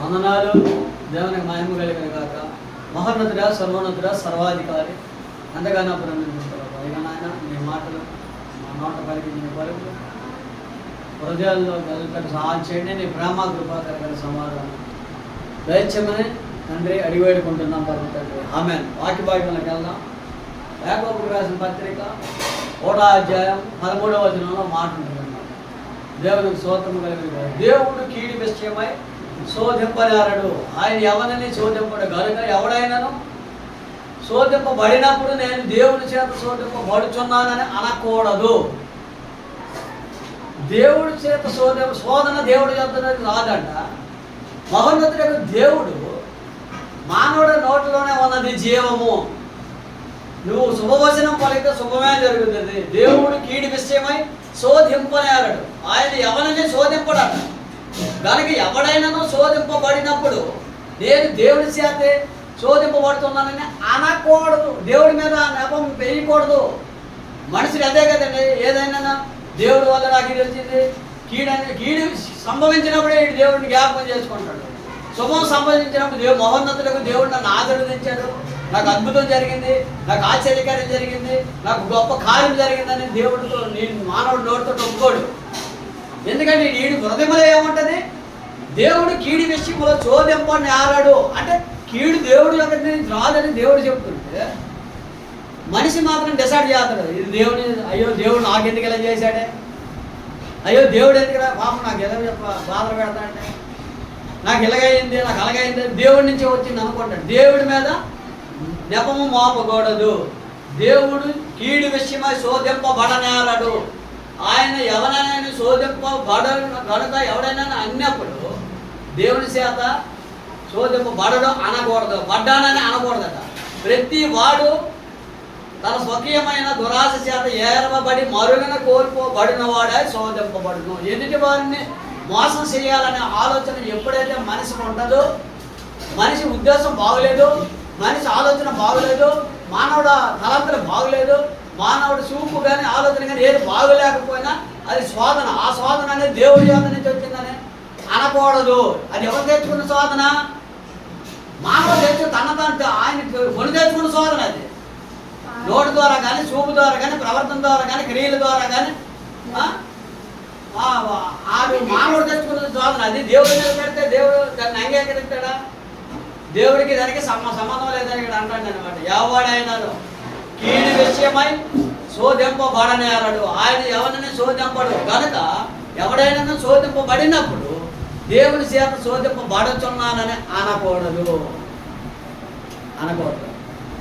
వందనాలు. దేవునికి మహిమ కలిగిన కాక. మహోన్నతుడా, సర్వోన్నతుడా, సర్వాధికారి ఎంతగానో ప్రేమించుకుంటారు. ఇక నాయన నీ మాటలు మా నోట పలికించిన పలుకులు హృదయాల్లో కలిపి సహాయం చేయండి. నీ ప్రేమ కృప కలిగిన సమాధానం దయచేయమని తండ్రి అడిగి వేడుకుంటున్నాం పరమ తండ్రి. ఆమేన్. వాక్య భాగంలోకి వెళ్దాం. యాకోబుకు రాసిన పత్రిక 1వ అధ్యాయం 13వ వచనంలో మాట ఉంటుందన్నమాట. దేవునికి స్తోత్రము కలిగిన దేవుడు కీడి విషయమై శోధింపనేరడు. ఆయన ఎవరిని శోధింపడు గనుక ఎవడైనాను శోధింపబడినప్పుడు నేను దేవుని చేత శోధింపబడుచున్నానని అనకూడదు. దేవుడి చేత శోధన దేవుడి చేత రాదంట. మహోన్నతుడైన దేవుడు మానవుడి నోటిలోనే ఉన్నది జీవము. నువ్వు శుభవచనం పలికితే శుభమే జరుగుతుంది. దేవుడు కీడి విషయమై శోధింపనేరడు. ఆయన ఎవరిని శోధింపడట కనుక ఎవడైనాను శోధింపబడినప్పుడు నేను దేవుడి చేతే శోధింపబడుతున్నానని అనకూడదు. దేవుడి మీద నెపం వేయకూడదు. మనుషులు అదే కదండి. ఏదైనా దేవుడి వల్ల నాకు ఇది వచ్చింది, కీడు సంభవించినప్పుడే దేవుడిని జ్ఞాపకం చేసుకుంటాడు. శుభం సంభవించినప్పుడు మహోన్నతులకు దేవుడు నన్ను ఆశీర్వదించాడు, నాకు అద్భుతం జరిగింది, నాకు ఆశ్చర్యకార్యం జరిగింది, నాకు గొప్ప కార్యం జరిగిందని దేవుడితో నేను మానవుడు నోటితో ఒప్పుకోడు. ఎందుకంటే వీడి హృదయంలో ఏముంటుంది? దేవుడు కీడి విషయంలో శోధింపని ఆరాడు అంటే కీడు దేవుడు యొక్క రాదని దేవుడు చెప్తుంటే మనిషి మాత్రం డిసైడ్ చేస్తాడు. ఇది దేవుని, అయ్యో దేవుడు నాకు ఎందుకు ఇలా చేశాడే, అయ్యో దేవుడు ఎందుకు పాపం నాకు ఎలా బాధలు పెడతాడంటే, నాకు ఇలాగైంది, నాకు అలాగైంది, దేవుడి నుంచి వచ్చింది అనుకుంటాడు. దేవుడి మీద నెపము మోపకూడదు. దేవుడు కీడు విషయమై శోధింపబడనేరడు. ఆయన ఎవరైనా శోధింపబడ కనుక ఎవడైనా అన్నప్పుడు దేవుని చేత శోధింపబడడం అనకూడదు, పడ్డానని అనకూడదట. ప్రతి వాడు తన స్వకీయమైన దురాశ చేత ఏరవబడి మరుగున కోల్పోబడిన వాడే శోధింపబడును. ఎదుటి వారిని మోసం చేయాలనే ఆలోచన ఎప్పుడైతే మనిషికి ఉండదో, మనిషి ఉద్దేశం బాగులేదు, మనిషి ఆలోచన బాగులేదు, మానవుడు తలంతులు బాగులేదు, మానవుడు చూపు కానీ ఆలోచన కానీ ఏది బాగులేకపోయినా అది శోధన. ఆ శోధన అనేది దేవుడి యొద్ద నుంచి వచ్చిందని అనకూడదు. అది ఎవరు తెచ్చుకున్న శోధన? మానవుడు తెచ్చు తన ఆయన కొని తెచ్చుకున్న శోధన. అది నోటి ద్వారా కానీ, చూపు ద్వారా కానీ, ప్రవర్తన ద్వారా కానీ, క్రియల ద్వారా కానీ అది మానవుడు తెచ్చుకున్న శోధన. అది దేవుడి మీద పెడితే దేవుడు దాన్ని అంగీకరిస్తాడా? దేవుడికి దానికి సంబంధం లేదని ఇక్కడ అంటాడు అనమాట. ఎవడైనాను కీడి విషయమై శోధింపబడనేరడు. ఆయన ఎవరిని శోధింపడు కనుక ఎవడైనా శోధింపబడినప్పుడు దేవుని చేత శోధింపబడుచున్నానని అనకూడదు.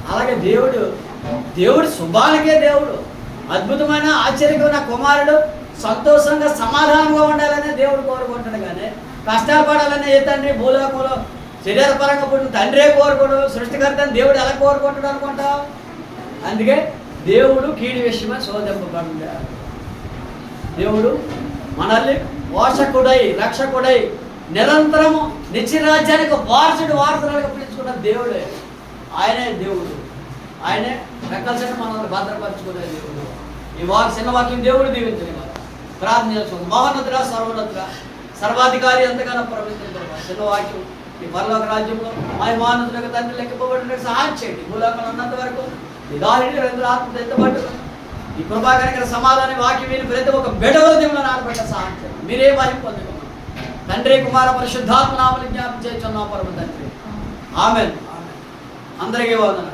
అలాగే దేవుడు శుభానికే దేవుడు. అద్భుతమైన ఆశ్చర్యమైన కుమారుడు సంతోషంగా సమాధానంగా ఉండాలనే దేవుడు కోరుకుంటాడు. కానీ కష్టాలు పడాలనే ఏ తండ్రి భూలోకంలో శరీరపరంగా పుట్టిన తండ్రే కోరుకోడు. సృష్టికర్తని దేవుడు ఎలా కోరుకుంటాడు అనుకుంటావు? అందుకే దేవుడు కీడి విషయమై శోధింపబడ్డాడు. దేవుడు మనల్ని పోషకుడై, రక్షకుడై, నిరంతరము నిత్యరాజ్యానికి వారసులుగా పిలుచుకున్న దేవుడే. ఆయనే దేవుడు. ఆయనే రెక్కల్సిన మనల్ని భద్రపరచుకునే దేవుడు. ఈ చిన్న వాక్యం దేవుడు దీవించని ప్రార్థన చేసుకుంది. మహోన్నతుడా, సర్వోన్నతుడా, సర్వాధికారి ఎంతగానో ప్రవేశించారు. చిన్న వాక్యం ఈ పరలోక రాజ్యంలో మహిమానందులకు తండ్రి లెక్కింపబడిన సహాయం చేయండి. భూలోకంలో ఉన్నంత వరకు ఈ దారిని రెండు ఆత్మతో ఎత్తబట్టు ఈ కృపాకరమైన సమాధానం వాక్యం విని ప్రతి ఒక్క బెడవలతో నానబెట్ట సహాయం చేయండి. మీరే మహిమ పొందుకున్నాం. తండ్రి, కుమార, పరిశుద్ధాత్మ నామమున జ్ఞాపకం చేస్తున్నాం పరమ తండ్రి. ఆమేన్. అందరికీ వందనాలు.